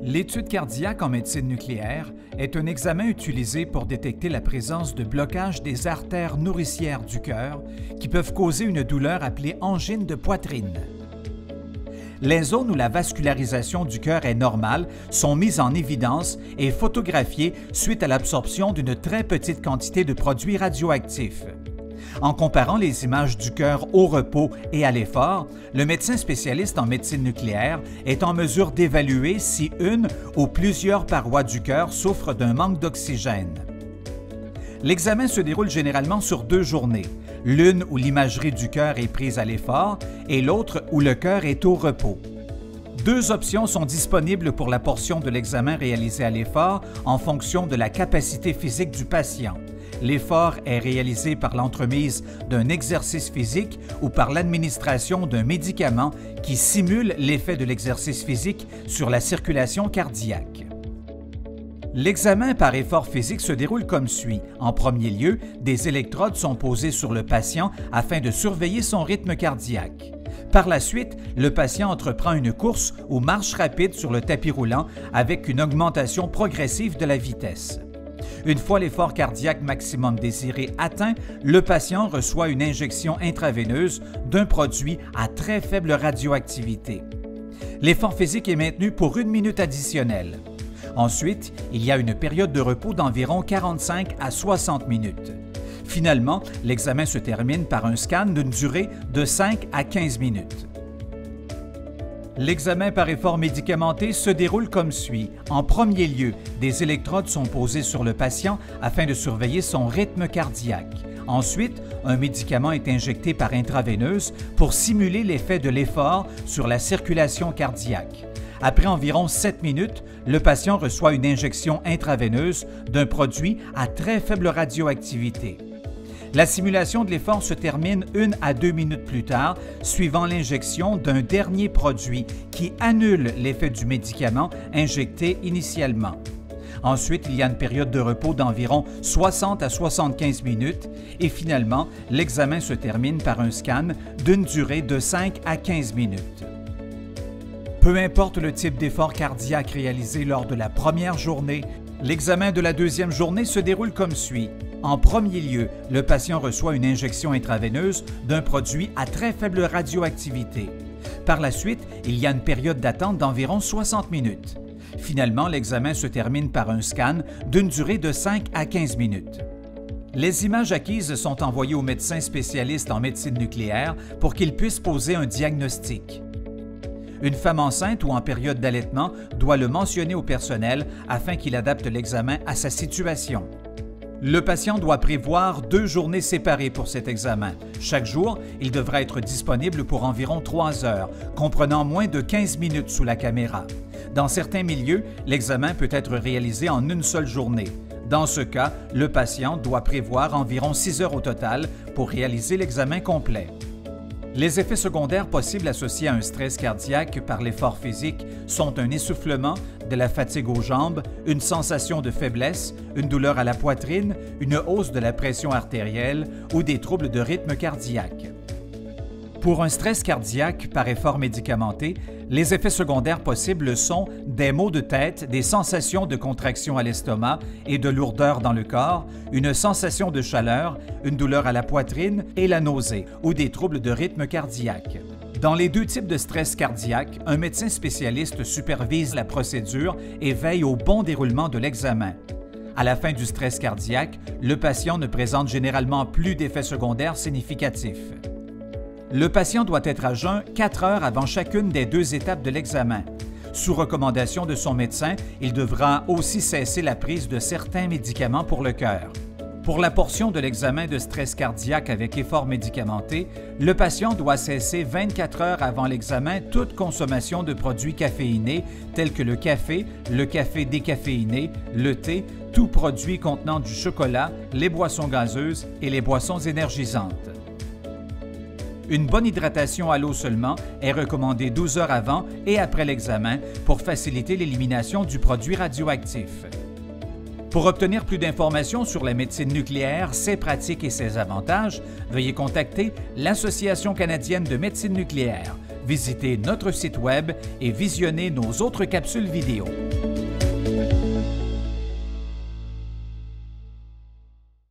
L'étude cardiaque en médecine nucléaire est un examen utilisé pour détecter la présence de blocage des artères nourricières du cœur qui peuvent causer une douleur appelée angine de poitrine. Les zones où la vascularisation du cœur est normale sont mises en évidence et photographiées suite à l'absorption d'une très petite quantité de produits radioactifs. En comparant les images du cœur au repos et à l'effort, le médecin spécialiste en médecine nucléaire est en mesure d'évaluer si une ou plusieurs parois du cœur souffrent d'un manque d'oxygène. L'examen se déroule généralement sur 2 journées, l'une où l'imagerie du cœur est prise à l'effort et l'autre où le cœur est au repos. 2 options sont disponibles pour la portion de l'examen réalisé à l'effort en fonction de la capacité physique du patient. L'effort est réalisé par l'entremise d'un exercice physique ou par l'administration d'un médicament qui simule l'effet de l'exercice physique sur la circulation cardiaque. L'examen par effort physique se déroule comme suit. En premier lieu, des électrodes sont posées sur le patient afin de surveiller son rythme cardiaque. Par la suite, le patient entreprend une course ou marche rapide sur le tapis roulant avec une augmentation progressive de la vitesse. Une fois l'effort cardiaque maximum désiré atteint, le patient reçoit une injection intraveineuse d'un produit à très faible radioactivité. L'effort physique est maintenu pour 1 minute additionnelle. Ensuite, il y a une période de repos d'environ 45 à 60 minutes. Finalement, l'examen se termine par un scan d'une durée de 5 à 15 minutes. L'examen par effort médicamenté se déroule comme suit. En premier lieu, des électrodes sont posées sur le patient afin de surveiller son rythme cardiaque. Ensuite, un médicament est injecté par intraveineuse pour simuler l'effet de l'effort sur la circulation cardiaque. Après environ 7 minutes, le patient reçoit une injection intraveineuse d'un produit à très faible radioactivité. La simulation de l'effort se termine 1 à 2 minutes plus tard, suivant l'injection d'un dernier produit qui annule l'effet du médicament injecté initialement. Ensuite, il y a une période de repos d'environ 60 à 75 minutes et finalement, l'examen se termine par un scan d'une durée de 5 à 15 minutes. Peu importe le type d'effort cardiaque réalisé lors de la première journée, l'examen de la deuxième journée se déroule comme suit. En premier lieu, le patient reçoit une injection intraveineuse d'un produit à très faible radioactivité. Par la suite, il y a une période d'attente d'environ 60 minutes. Finalement, l'examen se termine par un scan d'une durée de 5 à 15 minutes. Les images acquises sont envoyées au médecin spécialiste en médecine nucléaire pour qu'il puisse poser un diagnostic. Une femme enceinte ou en période d'allaitement doit le mentionner au personnel afin qu'il adapte l'examen à sa situation. Le patient doit prévoir 2 journées séparées pour cet examen. Chaque jour, il devra être disponible pour environ 3 heures, comprenant moins de 15 minutes sous la caméra. Dans certains milieux, l'examen peut être réalisé en une seule journée. Dans ce cas, le patient doit prévoir environ 6 heures au total pour réaliser l'examen complet. Les effets secondaires possibles associés à un stress cardiaque par l'effort physique sont un essoufflement, de la fatigue aux jambes, une sensation de faiblesse, une douleur à la poitrine, une hausse de la pression artérielle ou des troubles de rythme cardiaque. Pour un stress cardiaque par effort médicamenté, les effets secondaires possibles sont des maux de tête, des sensations de contraction à l'estomac et de lourdeur dans le corps, une sensation de chaleur, une douleur à la poitrine et la nausée ou des troubles de rythme cardiaque. Dans les 2 types de stress cardiaque, un médecin spécialiste supervise la procédure et veille au bon déroulement de l'examen. À la fin du stress cardiaque, le patient ne présente généralement plus d'effets secondaires significatifs. Le patient doit être à jeun 4 heures avant chacune des 2 étapes de l'examen. Sous recommandation de son médecin, il devra aussi cesser la prise de certains médicaments pour le cœur. Pour la portion de l'examen de stress cardiaque avec effort médicamenté, le patient doit cesser 24 heures avant l'examen toute consommation de produits caféinés tels que le café décaféiné, le thé, tout produit contenant du chocolat, les boissons gazeuses et les boissons énergisantes. Une bonne hydratation à l'eau seulement est recommandée 12 heures avant et après l'examen pour faciliter l'élimination du produit radioactif. Pour obtenir plus d'informations sur la médecine nucléaire, ses pratiques et ses avantages, veuillez contacter l'Association canadienne de médecine nucléaire. visitez notre site Web et visionnez nos autres capsules vidéo.